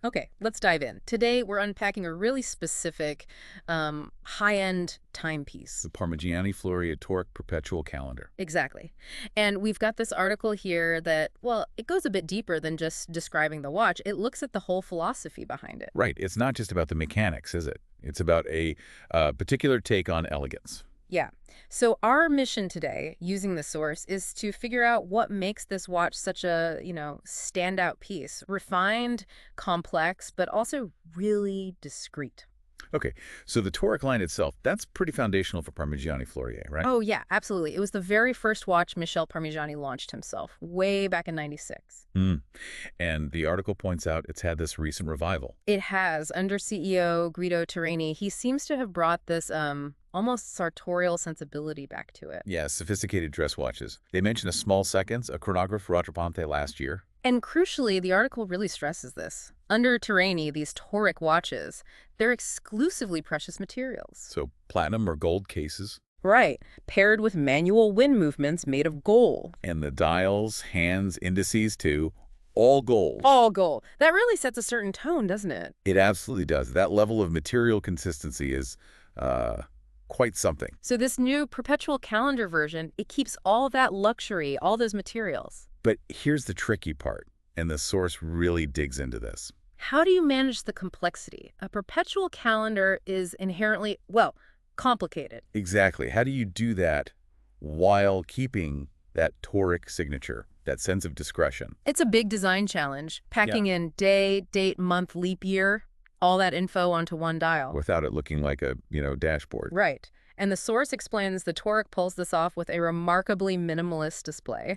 Okay, let's dive in. Today, we're unpacking a really specific, high-end timepiece. The Parmigiani Fleurier Toric Perpetual calendar. Exactly. And we've got this article here that, well, it goes a bit deeper than just describing the watch. It looks at the whole philosophy behind it. Right. It's not just about the mechanics, is it? It's about a particular take on elegance. Yeah. So our mission today, using the source, is to figure out what makes this watch such a, standout piece. Refined, complex, but also really discreet. Okay, so the Toric line itself, that's pretty foundational for Parmigiani Fleurier, right? Oh, yeah, absolutely. It was the very first watch Michel Parmigiani launched himself, way back in '96. Mm. And the article points out it's had this recent revival. It has. Under CEO Guido Terreni, he seems to have brought this almost sartorial sensibility back to it. Yeah, sophisticated dress watches. They mention a small seconds, a chronograph Rattrapante last year. And crucially, the article really stresses this. Under Terreni, these toric watches, they're exclusively precious materials. So platinum or gold cases. Right, paired with manual wind movements made of gold. And the dials, hands, indices too, all gold. All gold. That really sets a certain tone, doesn't it? It absolutely does. That level of material consistency is quite something. So this new perpetual calendar version, it keeps all that luxury, all those materials. But here's the tricky part, and the source really digs into this. How do you manage the complexity? A perpetual calendar is inherently, well, complicated. Exactly. How do you do that while keeping that toric signature, that sense of discretion? It's a big design challenge, Yeah. packing in day, date, month, leap year, all that info onto one dial. Without it looking like a, dashboard. Right. And the source explains the Toric pulls this off with a remarkably minimalist display.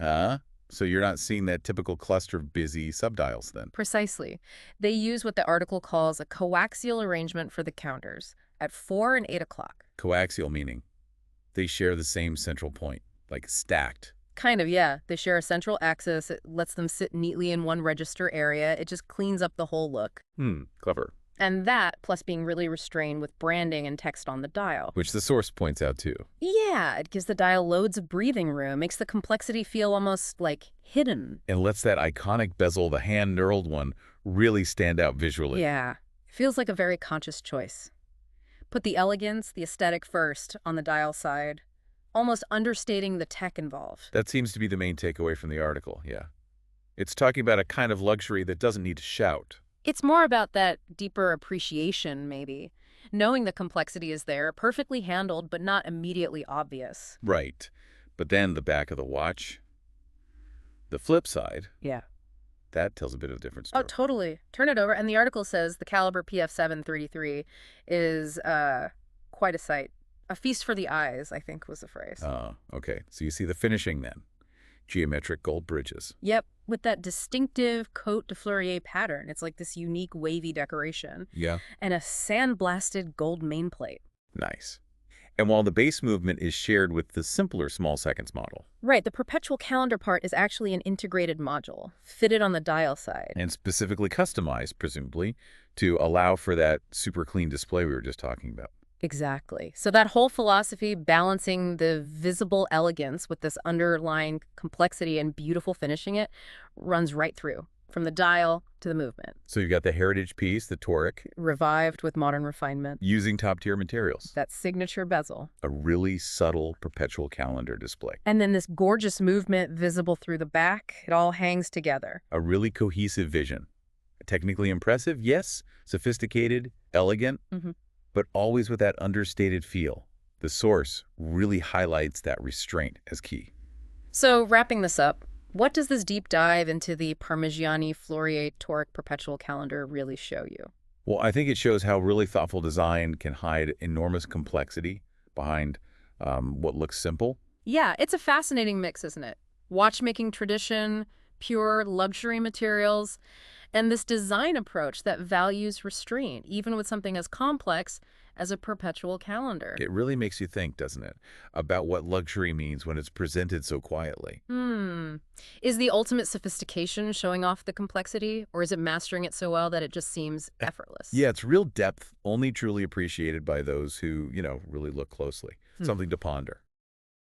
So you're not seeing that typical cluster of busy subdials then. Precisely. They use what the article calls a coaxial arrangement for the counters at 4 and 8 o'clock. Coaxial meaning they share the same central point, like stacked. Kind of, yeah. They share a central axis. It lets them sit neatly in one register area. It just cleans up the whole look. Clever. And that, plus being really restrained with branding and text on the dial. Which the source points out too. Yeah, it gives the dial loads of breathing room, makes the complexity feel almost, like, hidden. And lets that iconic bezel, the hand-knurled one, really stand out visually. Yeah, it feels like a very conscious choice. Put the elegance, the aesthetic first on the dial side, almost understating the tech involved. That seems to be the main takeaway from the article, yeah. It's talking about a kind of luxury that doesn't need to shout. It's more about that deeper appreciation, maybe. Knowing the complexity is there, perfectly handled, but not immediately obvious. Right. But then the back of the watch, the flip side, Yeah. that tells a bit of a different Oh, story. totally. Turn it over. And the article says the caliber PF733 is quite a sight. A feast for the eyes, I think was the phrase. Okay. So you see the finishing then. Geometric gold bridges. Yep, with that distinctive Côte de Fleurier pattern. It's like this unique wavy decoration. Yeah. And a sandblasted gold maneplate. Nice. And while the base movement is shared with the simpler small seconds model, Right, the perpetual calendar part is actually an integrated module, fitted on the dial side. and specifically customized, presumably, to allow for that super clean display we were just talking about. Exactly. So that whole philosophy, balancing the visible elegance with this underlying complexity and beautiful finishing it, runs right through, from the dial to the movement, So you've got the heritage piece, the Toric, revived with modern refinement. using top-tier materials. That signature bezel. A really subtle perpetual calendar display. And then this gorgeous movement visible through the back. It all hangs together. A really cohesive vision. Technically impressive, yes. Sophisticated, elegant, Mhm. but always with that understated feel. The source really highlights that restraint as key. So wrapping this up, what does this deep dive into the Parmigiani Fleurier Toric Perpetual calendar really show you? Well, I think it shows how really thoughtful design can hide enormous complexity behind what looks simple. Yeah, it's a fascinating mix, isn't it? Watchmaking tradition, pure luxury materials, and this design approach that values restraint, even with something as complex as a perpetual calendar. It really makes you think, doesn't it, about what luxury means when it's presented so quietly. Is the ultimate sophistication showing off the complexity, or is it mastering it so well that it just seems effortless? Yeah, it's real depth, only truly appreciated by those who, really look closely. Something to ponder.